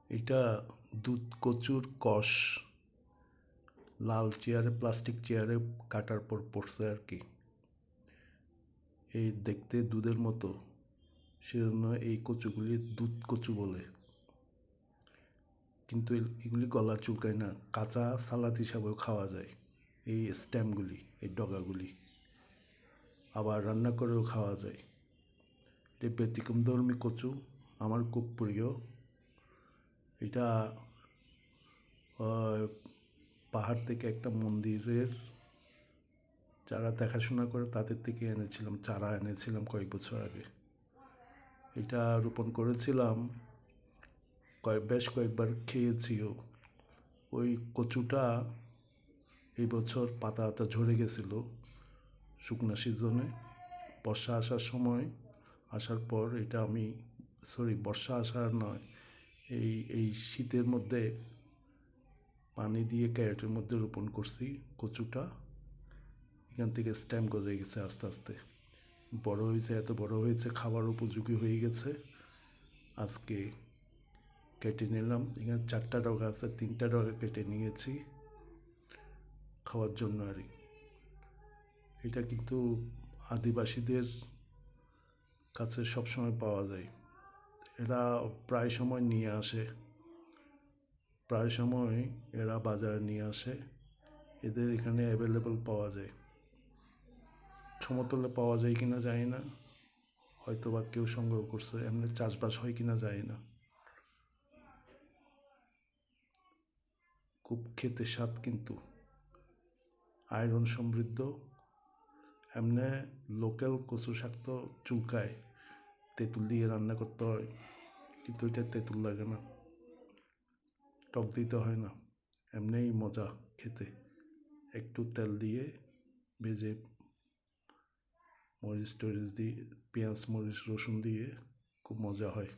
এটা দুধ কচুর কষ লাল চেয়ারে, প্লাস্টিক চেয়ারে কাটার পর পড়ছে আর কি। এই দেখতে দুধের মতো, সেজন্য এই কচুগুলি দুধ কচু বলে। কিন্তু এগুলি গলা চুলকায় না, কাঁচা সালাদ হিসাবেও খাওয়া যায় এই স্টেমগুলি, এই ডগাগুলি। আবার রান্না করেও খাওয়া যায়। এটা ব্যতিক্রমধর্মী কচু, আমার খুব প্রিয়। এটা পাহাড় থেকে একটা মন্দিরের যারা দেখাশোনা করে তাদের থেকে এনেছিলাম, চারা এনেছিলাম কয়েক বছর আগে। এটা রোপণ করেছিলাম, বেশ কয়েকবার খেয়েছিও। ওই কচুটা এই বছর পাতা ঝরে গেছিল শুকনো সিজনে। বর্ষা আসার সময়, আসার পর এটা আমি বর্ষা আসার নয়, এই শীতের মধ্যে পানি দিয়ে ক্যারেটের মধ্যে রোপণ করছি কচুটা। এখান থেকে স্টেম গজে গেছে আস্তে আস্তে, বড় হয়েছে, এত বড় হয়েছে খাবার উপযোগী হয়ে গেছে। আজকে কেটে নিলাম, এখানে 4টা ডগা আছে, 3টা ডগা কেটে নিয়েছি খাওয়ার জন্য আর। এটা কিন্তু আদিবাসীদের কাছে সবসময় পাওয়া যায়। এরা প্রায় সময় নিয়ে আসে, প্রায় সময় এরা বাজারে নিয়ে আসে। এদের এখানে অ্যাভেলেবল পাওয়া যায়। সমতলে পাওয়া যায় কিনা জানি না, হয়তো বা কেউ সংগ্রহ করছে, এমনি চাষবাস হয় কিনা জানি না। খুব খেতে স্বাদ, কিন্তু আয়রন সমৃদ্ধ। এমনি লোকাল কচু শাক তো চুলকায়, তেঁতুল দিয়ে রান্না করতে হয়, কিন্তু এটা তেঁতুল লাগে না, টক দিতে হয় না, এমনিই মজা খেতে। একটু তেল দিয়ে ভেজে, মরিচ টরিচ দিয়ে, পেঁয়াজ মরিচ রসুন দিয়ে খুব মজা হয়।